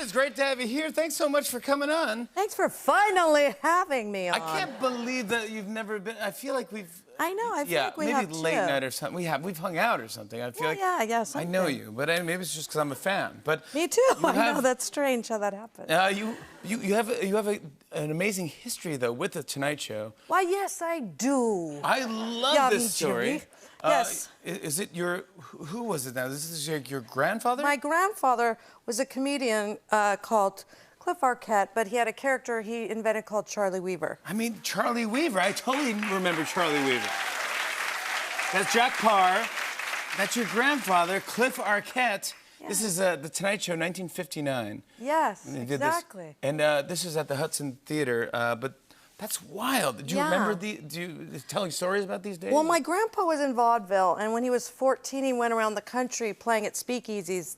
it's great to have you here. Thanks so much for coming on. Thanks for finally having me on. I can't believe that you've never been. I feel like we've. I know. I feel like we have maybe late night or something. We've hung out or something. I feel like. Yeah. I know you, but maybe it's just because I'm a fan. But me too. I know that's strange how that happened. You have an amazing history though with the Tonight Show. Why, yes, I do. I love this story. Yes. Is it who was it now? This is your grandfather? My grandfather was a comedian called Cliff Arquette, but he had a character he invented called Charlie Weaver. I mean, Charlie Weaver. I totally remember Charlie Weaver. That's Jack Paar. That's your grandfather, Cliff Arquette. Yeah. This is The Tonight Show, 1959. Yes, exactly. And this is at the Hudson Theater, but that's wild. Do you remember do you telling stories about these days? Well, my grandpa was in vaudeville, and when he was 14, he went around the country playing at speakeasies,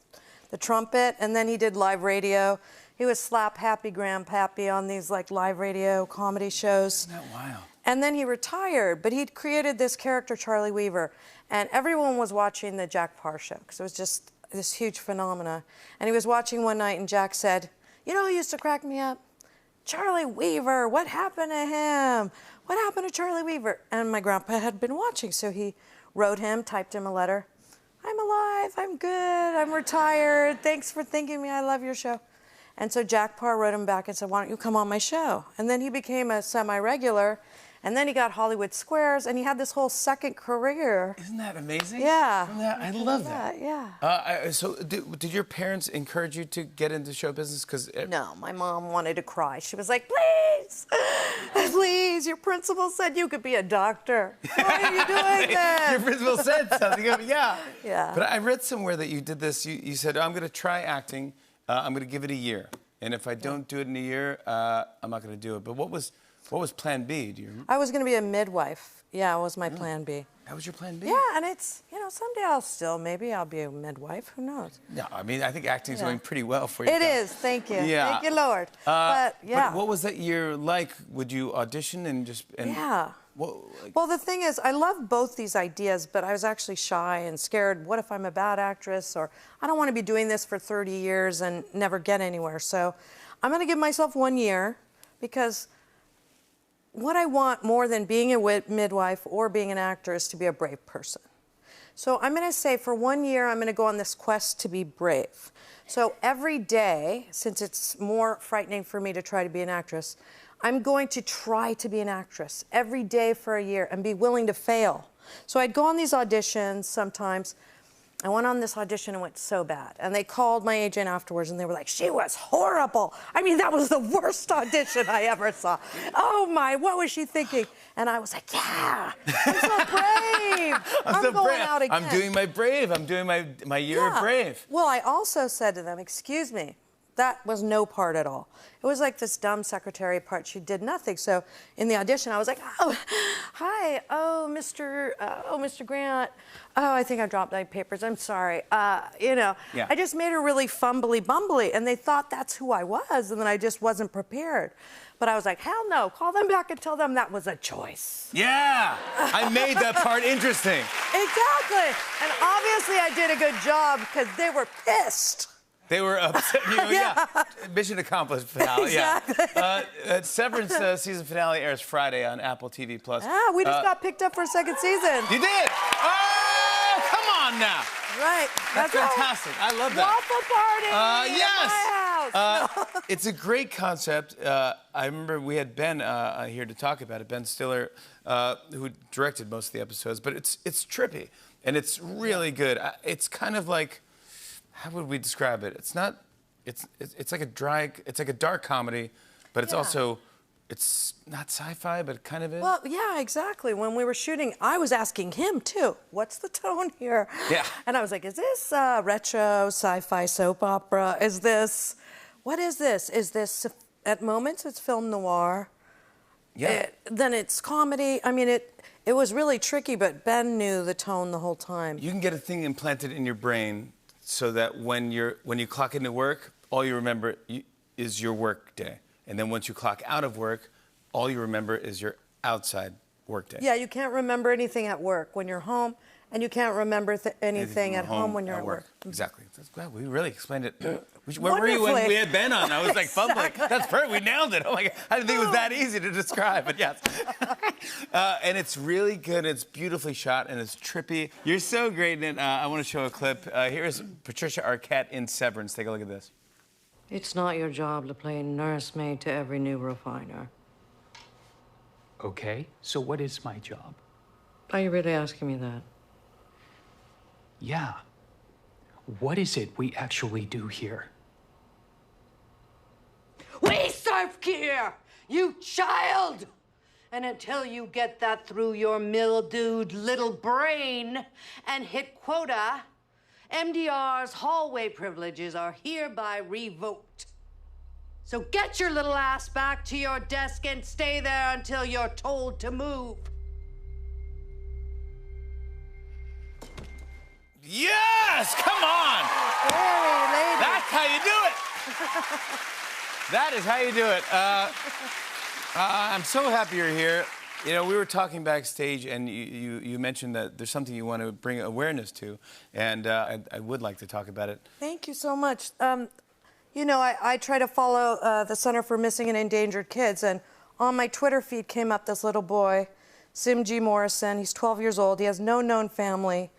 the trumpet, and then he did live radio. He was Slap Happy Grandpappy on these like live radio comedy shows. Isn't that wild? And then he retired, but he'd created this character, Charlie Weaver, and everyone was watching the Jack Paar show because it was just this huge phenomena. And he was watching one night, and Jack said, "You know who used to crack me up? Charlie Weaver. What happened to him? What happened to Charlie Weaver?" And my grandpa had been watching, so he wrote him, typed him a letter. "I'm alive, I'm good, I'm retired. Thanks for thinking of me, I love your show." And so Jack Paar wrote him back and said, "Why don't you come on my show?" And then he became a semi-regular, and then he got Hollywood Squares, and he had this whole second career. Isn't that amazing? Yeah. I love that. Yeah. So did your parents encourage you to get into show business? No, my mom wanted to cry. She was like, "Please, please, your principal said you could be a doctor. Why are you doing this?" Your principal said something. Yeah. Yeah. But I read somewhere that you did this. You said, "I'm going to try acting. I'm going to give it a year. And if I don't do it in a year, I'm not going to do it." But what was plan B? Do you remember? I was going to be a midwife. Yeah, it was my plan B. That was your plan B? Yeah, and it's, someday maybe I'll be a midwife. Who knows? Yeah, I mean, I think acting's going pretty well for you. It is, thank you. Yeah. Thank you, Lord. But what was that year like? Would you audition and just... Yeah. Well, the thing is, I love both these ideas, but I was actually shy and scared. What if I'm a bad actress? Or I don't want to be doing this for 30 years and never get anywhere. So I'm going to give myself 1 year, because what I want more than being a midwife or being an actor is to be a brave person. So I'm going to say for 1 year, I'm going to go on this quest to be brave. So every day, since it's more frightening for me to try to be an actress, I'm going to try to be an actress every day for a year and be willing to fail. So I'd go on these auditions sometimes. I went on this audition and went so bad. And they called my agent afterwards and they were like, "She was horrible. I mean, that was the worst audition I ever saw. Oh my, what was she thinking?" And I was like, "Yeah, I'm so brave. I'm going out again. I'm doing my brave. I'm doing my year of brave." Well, I also said to them, "Excuse me, that was no part at all. It was like this dumb secretary part. She did nothing." So in the audition, I was like, "Oh, hi. Oh, Mr. Grant. Oh, I think I dropped my papers. I'm sorry." I just made her really fumbly-bumbly, and they thought that's who I was, and then I just wasn't prepared. But I was like, hell no. Call them back and tell them that was a choice. Yeah. I made that part interesting. Exactly. And obviously I did a good job because they were pissed. They were upset. Mission accomplished finale. Exactly. Yeah. Severance season finale airs Friday on Apple TV+. Ah, we just got picked up for a second season. You did? Oh, come on now. Right. That's fantastic. I love that. Waffle party yes. at my house. It's a great concept. I remember we had Ben here to talk about it, Ben Stiller, who directed most of the episodes. But it's trippy, and it's really good. It's kind of like... How would we describe it? It's not. It's like a dark comedy, but it's also, it's not sci-fi, but kind of is. Well, yeah, exactly. When we were shooting, I was asking him too, "What's the tone here?" Yeah. And I was like, "Is this retro sci-fi soap opera? What is this? Is this at moments it's film noir? Yeah. Then it's comedy. I mean, it was really tricky, but Ben knew the tone the whole time. You can get a thing implanted in your brain, so that when you clock into work, all you remember is your work day. And then once you clock out of work, all you remember is your outside work day. Yeah, you can't remember anything at work. When you're home, and you can't remember anything at home when you're at work. Exactly. Wow, we really explained it. Where were you when we had Ben on? I was like fumbling. That's perfect. We nailed it. Oh my God. I didn't think it was that easy to describe, but yes. And it's really good. It's beautifully shot and it's trippy. You're so great in it. I want to show a clip. Here's Patricia Arquette in Severance. Take a look at this. It's not your job to play nursemaid to every new refiner. Okay, so what is my job? Are you really asking me that? Yeah. What is it we actually do here? We serve here, you child! And until you get that through your mildewed little brain and hit quota, MDR's hallway privileges are hereby revoked. So get your little ass back to your desk and stay there until you're told to move. Yes! Come on! Hey, lady. That's how you do it! That is how you do it. I'm so happy you're here. You know, we were talking backstage, and you mentioned that there's something you want to bring awareness to, and I would like to talk about it. Thank you so much. You know, I try to follow the Center for Missing and Endangered Kids, and on my Twitter feed came up this little boy, Simji Morrison. He's 12 years old. He has no known family,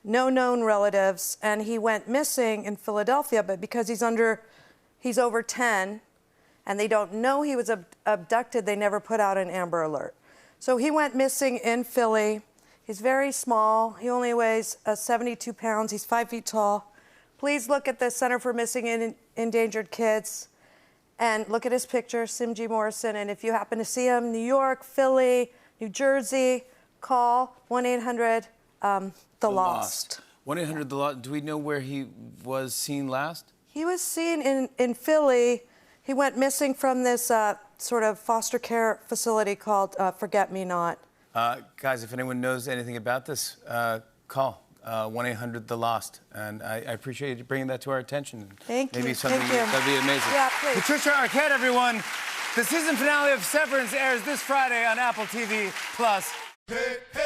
no known relatives, and he went missing in Philadelphia, but because he's over 10, and they don't know he was abducted, they never put out an Amber Alert. So he went missing in Philly. He's very small. He only weighs 72 pounds. He's 5 feet tall. Please look at the Center for Missing and Endangered Kids and look at his picture, Simji Morrison. And if you happen to see him, New York, Philly, New Jersey, call 1-800-THE LOST. 1-800-THE LOST. Do we know where he was seen last? He was seen in Philly. He went missing from this sort of foster care facility called Forget Me Not. Guys, if anyone knows anything about this, call 1-800-THE LOST. And I appreciate you bringing that to our attention. Thank you. Maybe something Thank you. that'd be amazing. Yeah, please. Patricia Arquette, everyone. The season finale of Severance airs this Friday on Apple TV+. Hey, hey.